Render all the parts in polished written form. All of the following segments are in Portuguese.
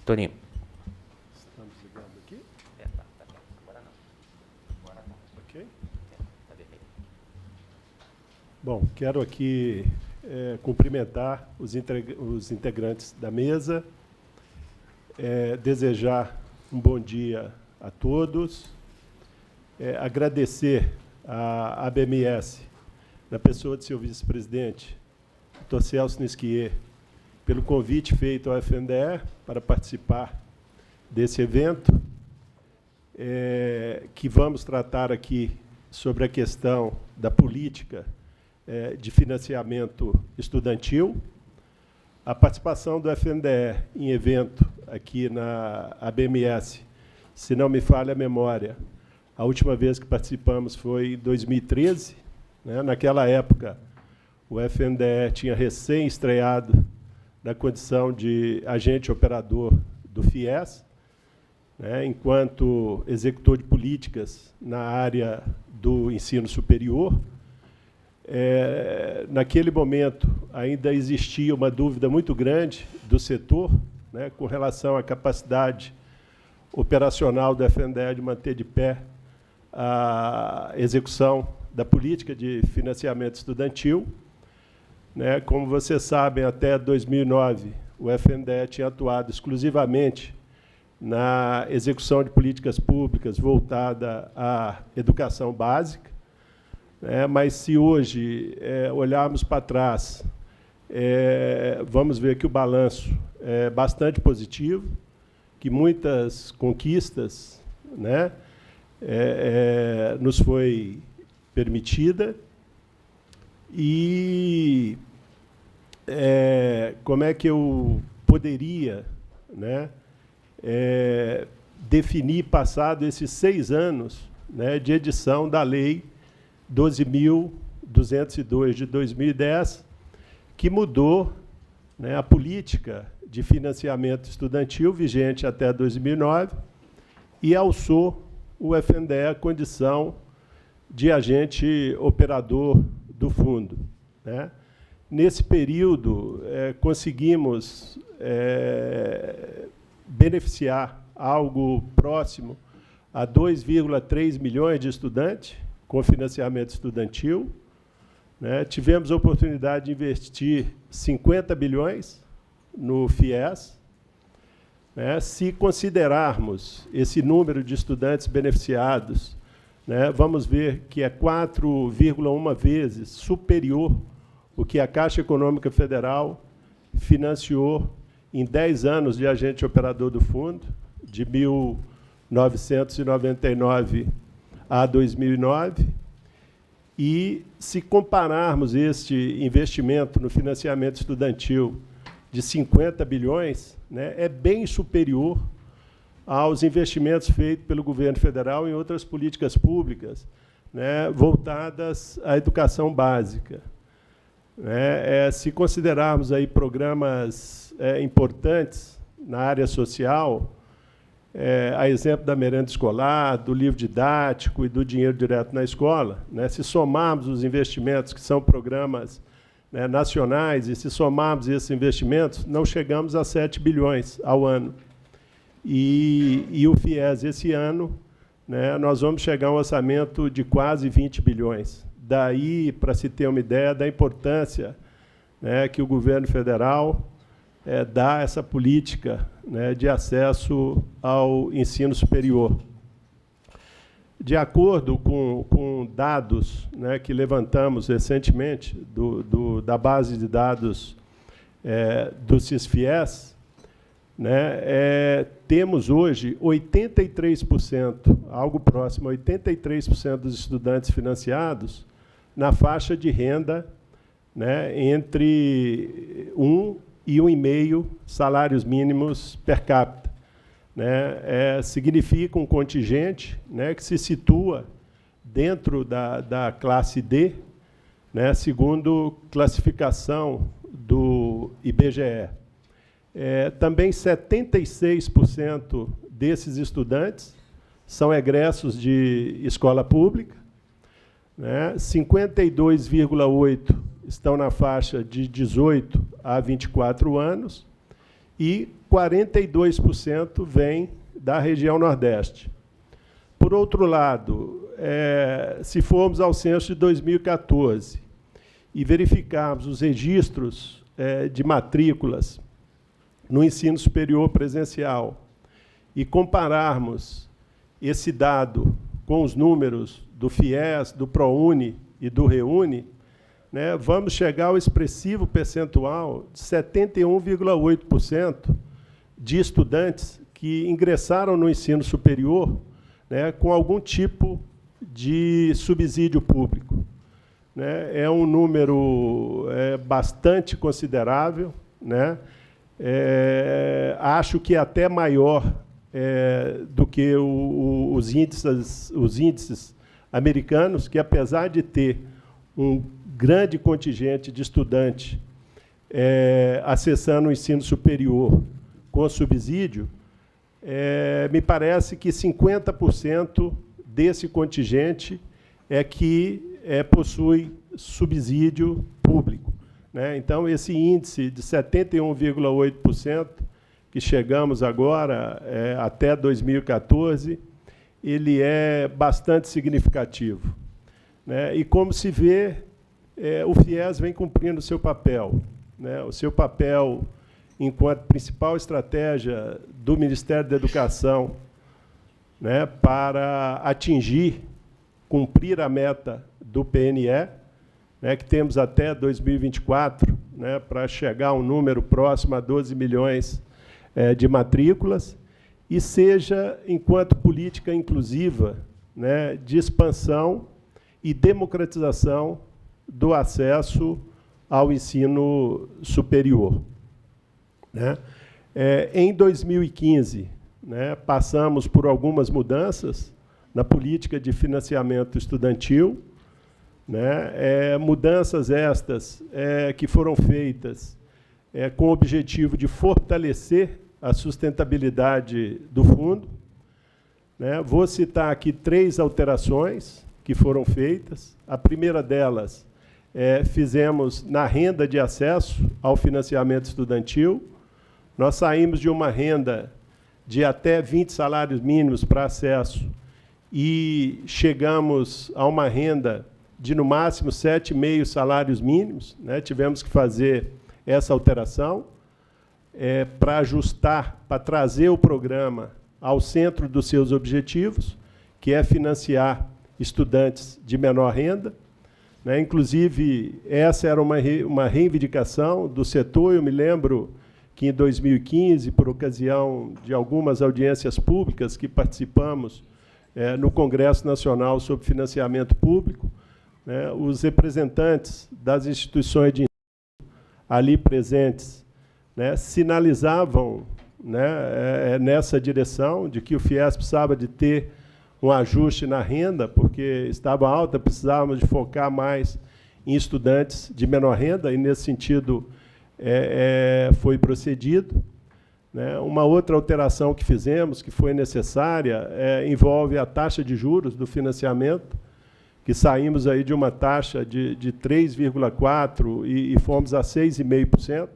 Toninho. Estamos ligando aqui? Tá. Agora não. Ok. Tá defeito. Bom, quero aqui cumprimentar os integrantes da mesa, desejar um bom dia a todos, agradecer à ABMS, na pessoa de seu vice-presidente, Dr. Celso Nisquier, pelo convite feito ao FNDE para participar desse evento, que vamos tratar aqui sobre a questão da política de financiamento estudantil. A participação do FNDE em evento aqui na ABMS, se não me falha a memória, a última vez que participamos foi em 2013. Né? Naquela época, o FNDE tinha recém-estreado na condição de agente operador do FIES, né, enquanto executor de políticas na área do ensino superior. Naquele momento, ainda existia uma dúvida muito grande do setor, né, com relação à capacidade operacional do FNDE de manter de pé a execução da política de financiamento estudantil. Né, como vocês sabem, até 2009, o FNDE tinha atuado exclusivamente na execução de políticas públicas voltada à educação básica. Mas, se hoje olharmos para trás, vamos ver que o balanço é bastante positivo, que muitas conquistas, né, nos foi permitida. E como é que eu poderia, né, definir, passado esses 6 anos, né, de edição da Lei 12.202 de 2010, que mudou, né, a política de financiamento estudantil vigente até 2009 e alçou o FNDE à condição de agente operador do fundo. Né? Nesse período, conseguimos beneficiar algo próximo a 2,3 milhões de estudantes com financiamento estudantil. Né? Tivemos a oportunidade de investir 50 bilhões no FIES. Né? Se considerarmos esse número de estudantes beneficiados, né, vamos ver que é 4,1 vezes superior o que a Caixa Econômica Federal financiou em 10 anos de agente operador do fundo, de 1999 a 2009. E, se compararmos este investimento no financiamento estudantil de 50 bilhões, né, é bem superior aos investimentos feitos pelo governo federal em outras políticas públicas, né, voltadas à educação básica. Se considerarmos aí programas importantes na área social, a exemplo da merenda escolar, do livro didático e do dinheiro direto na escola, né, se somarmos os investimentos, que são programas, né, nacionais, e se somarmos esses investimentos, não chegamos a 7 bilhões ao ano. E o FIES, esse ano, né, nós vamos chegar a um orçamento de quase 20 bilhões. Daí, para se ter uma ideia da importância, né, que o governo federal dá a essa política, né, de acesso ao ensino superior. De acordo com dados, né, que levantamos recentemente da base de dados do CISFIES, né, temos hoje 83%, algo próximo a 83% dos estudantes financiados na faixa de renda, né, entre 1 e 1,5 salários mínimos per capita. Né, significa um contingente, né, que se situa dentro da classe D, né, segundo classificação do IBGE. Também 76% desses estudantes são egressos de escola pública, né, 52,8% estão na faixa de 18 a 24 anos, e 42% vem da região Nordeste. Por outro lado, se formos ao censo de 2014 e verificarmos os registros de matrículas no ensino superior presencial e compararmos esse dado com os números do FIES, do ProUni e do REUNI, né, vamos chegar ao expressivo percentual de 71,8% de estudantes que ingressaram no ensino superior, né, com algum tipo de subsídio público. Né? É um número bastante considerável, né? Acho que é até maior do que os índices americanos, que, apesar de ter um grande contingente de estudantes acessando o ensino superior com subsídio, me parece que 50% desse contingente que possui subsídio público. Né? Então, esse índice de 71,8%, que chegamos agora, até 2014, ele é bastante significativo. Né? E, como se vê, o FIES vem cumprindo o seu papel. Né? O seu papel enquanto principal estratégia do Ministério da Educação, né, para cumprir a meta do PNE, né, que temos até 2024, né, para chegar a um número próximo a 12 milhões de matrículas, e seja, enquanto política inclusiva, né, de expansão e democratização do acesso ao ensino superior. Né? Em 2015, né, passamos por algumas mudanças na política de financiamento estudantil, né? Mudanças estas que foram feitas com o objetivo de fortalecer a sustentabilidade do fundo. Né? Vou citar aqui 3 alterações que foram feitas. A primeira delas, fizemos na renda de acesso ao financiamento estudantil. Nós saímos de uma renda de até 20 salários mínimos para acesso e chegamos a uma renda de, no máximo, 7,5 salários mínimos. Né? Tivemos que fazer essa alteração para ajustar, para trazer o programa ao centro dos seus objetivos, que é financiar estudantes de menor renda. Né? Inclusive, essa era uma reivindicação do setor. Eu me lembro que, em 2015, por ocasião de algumas audiências públicas que participamos no Congresso Nacional sobre Financiamento Público, né, os representantes das instituições de ensino ali presentes, né, sinalizavam, né, nessa direção de que o FIES precisava de ter um ajuste na renda, porque estava alta, precisávamos de focar mais em estudantes de menor renda, e, nesse sentido, foi procedido. Né? Uma outra alteração que fizemos, que foi necessária, envolve a taxa de juros do financiamento, que saímos aí de uma taxa de 3,4% e fomos a 6,5%.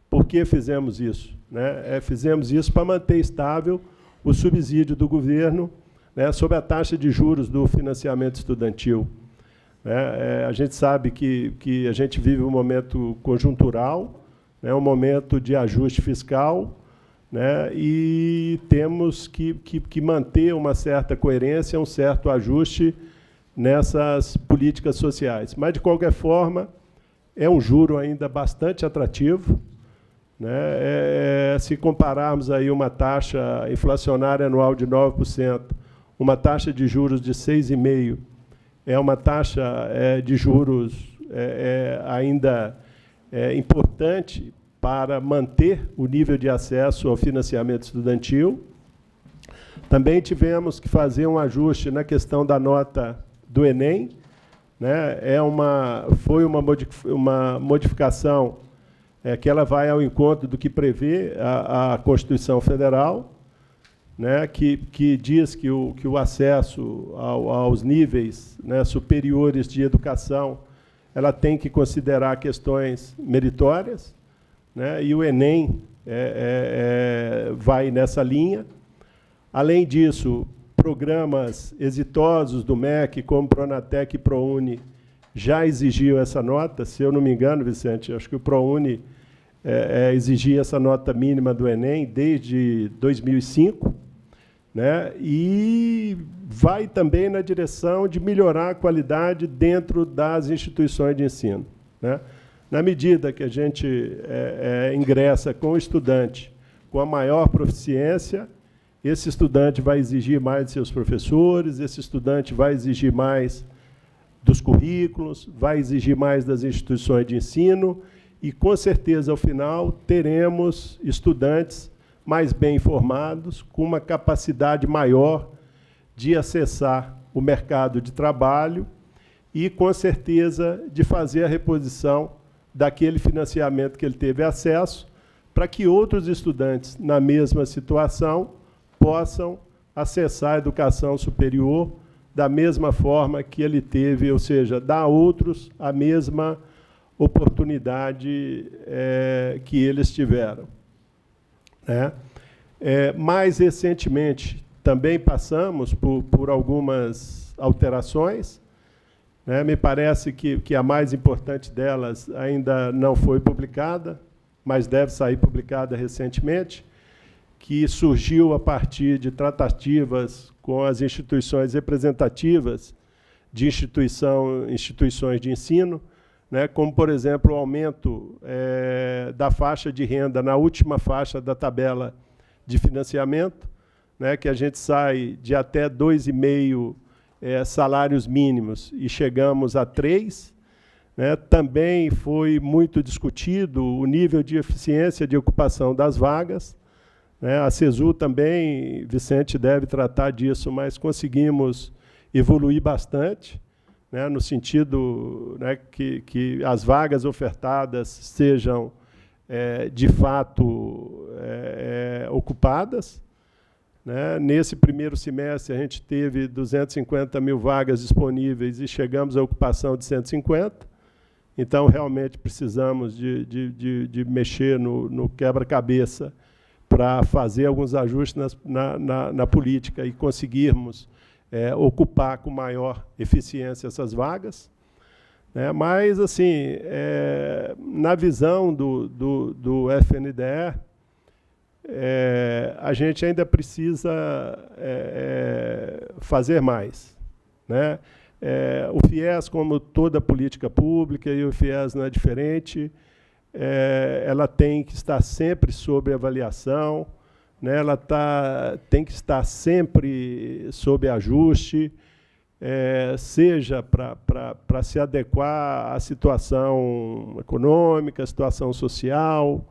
Por que fizemos isso? Né? Fizemos isso para manter estável o subsídio do governo, né, sobre a taxa de juros do financiamento estudantil. A gente sabe que a gente vive um momento conjuntural, né, um momento de ajuste fiscal, né, e temos que manter uma certa coerência, um certo ajuste nessas políticas sociais. Mas, de qualquer forma, é um juro ainda bastante atrativo. Né? Se compararmos aí uma taxa inflacionária anual de 9%, uma taxa de juros de 6,5%, é uma taxa de juros ainda importante para manter o nível de acesso ao financiamento estudantil. Também tivemos que fazer um ajuste na questão da nota do Enem. Né? Foi uma modificação que ela vai ao encontro do que prevê a Constituição Federal, né, que diz que o acesso aos níveis, né, superiores de educação, ela tem que considerar questões meritórias, né, e o Enem vai nessa linha. Além disso, programas exitosos do MEC, como Pronatec e ProUni, já exigiam essa nota. Se eu não me engano, Vicente, acho que o ProUni exigia essa nota mínima do Enem desde 2005, né? E vai também na direção de melhorar a qualidade dentro das instituições de ensino, né? Na medida que a gente ingressa com o estudante com a maior proficiência, esse estudante vai exigir mais de seus professores, esse estudante vai exigir mais dos currículos, vai exigir mais das instituições de ensino e, com certeza, ao final, teremos estudantes mais bem informados, com uma capacidade maior de acessar o mercado de trabalho e, com certeza, de fazer a reposição daquele financiamento que ele teve acesso, para que outros estudantes, na mesma situação, possam acessar a educação superior da mesma forma que ele teve, ou seja, dar a outros a mesma oportunidade que eles tiveram, né? Mais recentemente, também passamos por algumas alterações, né? Me parece que a mais importante delas ainda não foi publicada, mas deve sair publicada recentemente, que surgiu a partir de tratativas com as instituições representativas de instituições de ensino, né, como, por exemplo, o aumento da faixa de renda na última faixa da tabela de financiamento, né, que a gente sai de até 2,5 salários mínimos e chegamos a 3. Né. Também foi muito discutido o nível de eficiência de ocupação das vagas. A CESU também, Vicente, deve tratar disso, mas conseguimos evoluir bastante, né, no sentido, né, que as vagas ofertadas sejam, de fato, ocupadas. Né. Nesse primeiro semestre, a gente teve 250 mil vagas disponíveis e chegamos à ocupação de 150. Então, realmente, precisamos de mexer no quebra-cabeça para fazer alguns ajustes na política e conseguirmos ocupar com maior eficiência essas vagas. Né? Mas, assim, na visão do FNDE, a gente ainda precisa fazer mais. Né? O FIES, como toda política pública, e o FIES não é diferente, ela tem que estar sempre sob avaliação, né? Ela tem que estar sempre sob ajuste, seja para se adequar à situação econômica, à situação social,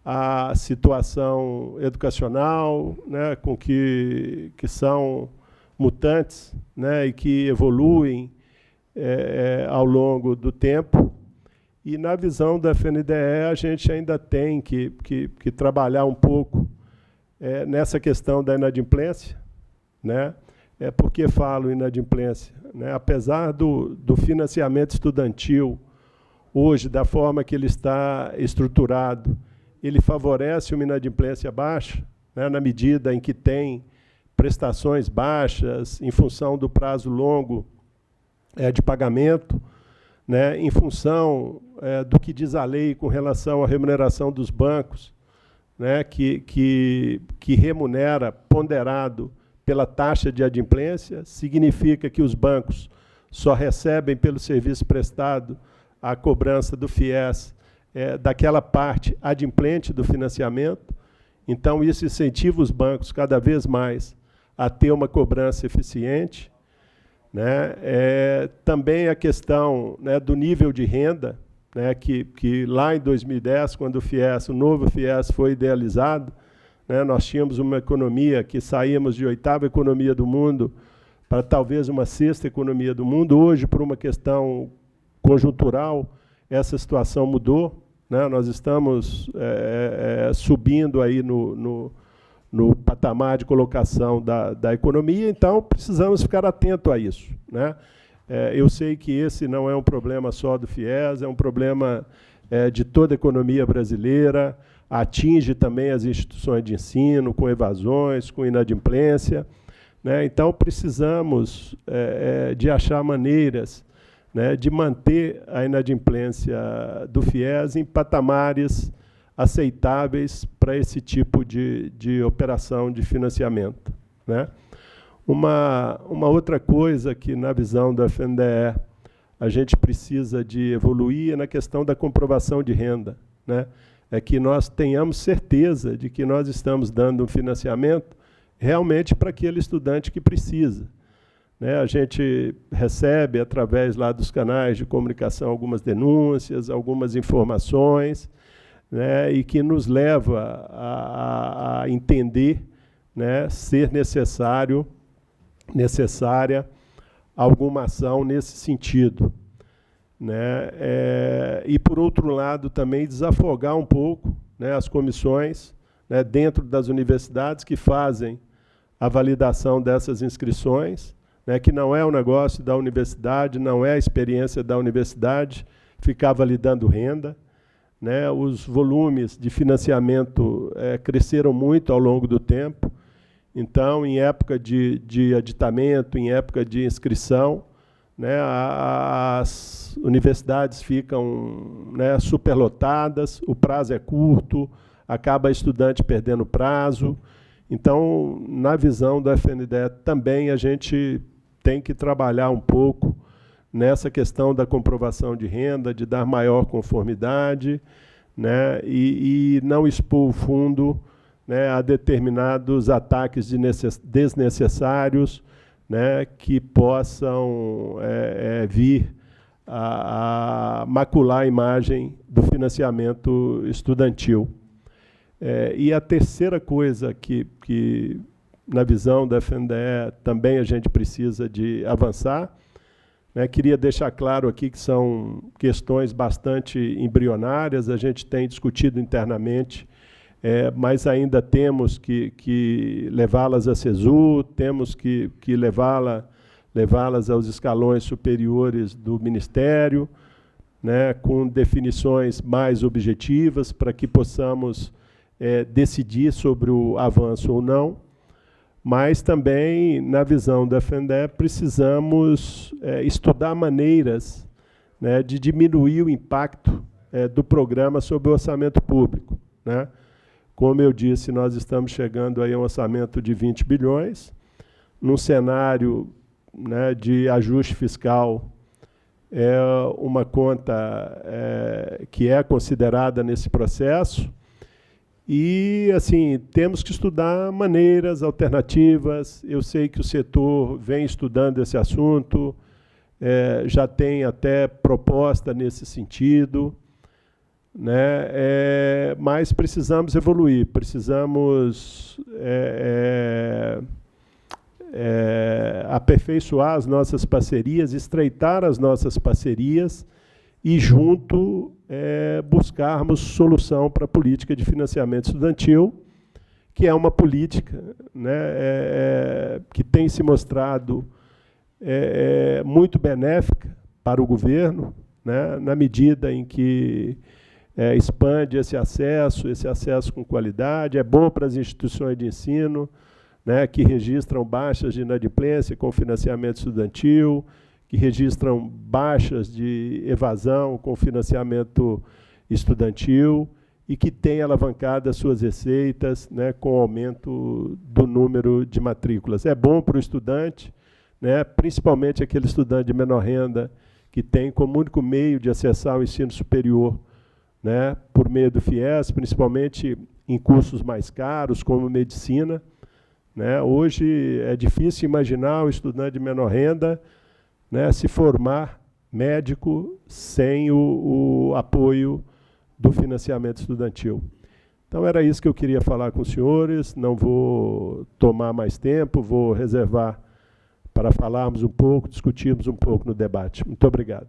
à situação educacional, né? Com que são mutantes, né? E que evoluem ao longo do tempo. E, na visão da FNDE, a gente ainda tem que trabalhar um pouco nessa questão da inadimplência. Né? Por que falo inadimplência? Né? Apesar do financiamento estudantil, hoje, da forma que ele está estruturado, ele favorece uma inadimplência baixa, né? Na medida em que tem prestações baixas, em função do prazo longo de pagamento, né, em função do que diz a lei com relação à remuneração dos bancos, né, que remunera ponderado pela taxa de adimplência, significa que os bancos só recebem pelo serviço prestado a cobrança do FIES daquela parte adimplente do financiamento. Então, isso incentiva os bancos cada vez mais a ter uma cobrança eficiente. Né? Também a questão, né, do nível de renda, né, que lá em 2010, quando o novo FIES foi idealizado, né, nós tínhamos uma economia que saímos de 8ª economia do mundo para talvez uma 6ª economia do mundo. Hoje, por uma questão conjuntural, essa situação mudou. Né? Nós estamos subindo aí no patamar de colocação da economia, então precisamos ficar atentos a isso. Né? Eu sei que esse não é um problema só do FIES, é um problema de toda a economia brasileira. atinge também as instituições de ensino, com evasões, com inadimplência, né? Então, precisamos de achar maneiras, né, de manter a inadimplência do FIES em patamares aceitáveis para esse tipo de operação de financiamento, né? Uma outra coisa que, na visão do FNDE, a gente precisa de evoluir é na questão da comprovação de renda, né? É que nós tenhamos certeza de que nós estamos dando um financiamento realmente para aquele estudante que precisa, né? A gente recebe, através lá dos canais de comunicação, algumas denúncias, algumas informações, né, e que nos leva a entender, né, ser necessária alguma ação nesse sentido, né? E, por outro lado, também desafogar um pouco, né, as comissões, né, dentro das universidades que fazem a validação dessas inscrições, né, que não é o negócio da universidade, não é a experiência da universidade ficar validando renda, né? Os volumes de financiamento cresceram muito ao longo do tempo. Então, em época de aditamento, em época de inscrição, né, as universidades ficam, né, superlotadas, o prazo é curto, acaba o estudante perdendo prazo. Então, na visão do FNDE, também a gente tem que trabalhar um pouco nessa questão da comprovação de renda, de dar maior conformidade, né, e não expor o fundo, né, a determinados ataques desnecessários, né, que possam vir a macular a imagem do financiamento estudantil. E a terceira coisa que, na visão da FNDE, também a gente precisa de avançar, né, queria deixar claro aqui que são questões bastante embrionárias, a gente tem discutido internamente, mas ainda temos que levá-las à CESU, temos que levá-las aos escalões superiores do Ministério, né, com definições mais objetivas para que possamos decidir sobre o avanço ou não. Mas também, na visão da FNDE, precisamos estudar maneiras, né, de diminuir o impacto do programa sobre o orçamento público, né? Como eu disse, nós estamos chegando aí a um orçamento de 20 bilhões, num cenário, né, de ajuste fiscal, uma conta que é considerada nesse processo. E, assim, temos que estudar maneiras alternativas. Eu sei que o setor vem estudando esse assunto, já tem até proposta nesse sentido, né? Mas precisamos evoluir, precisamos aperfeiçoar as nossas parcerias, estreitar as nossas parcerias e, junto, buscarmos solução para a política de financiamento estudantil, que é uma política, né, que tem se mostrado muito benéfica para o governo, né, na medida em que expande esse acesso com qualidade, é bom para as instituições de ensino, né, que registram baixas de inadimplência com financiamento estudantil, que registram baixas de evasão com financiamento estudantil e que tem alavancado as suas receitas, né, com o aumento do número de matrículas. É bom para o estudante, né, principalmente aquele estudante de menor renda que tem como único meio de acessar o ensino superior, né, por meio do FIES, principalmente em cursos mais caros, como medicina, né? Hoje é difícil imaginar o estudante de menor renda, né, se formar médico sem o apoio do financiamento estudantil. Então, era isso que eu queria falar com os senhores. Não vou tomar mais tempo, vou reservar para falarmos um pouco, discutirmos um pouco no debate. Muito obrigado.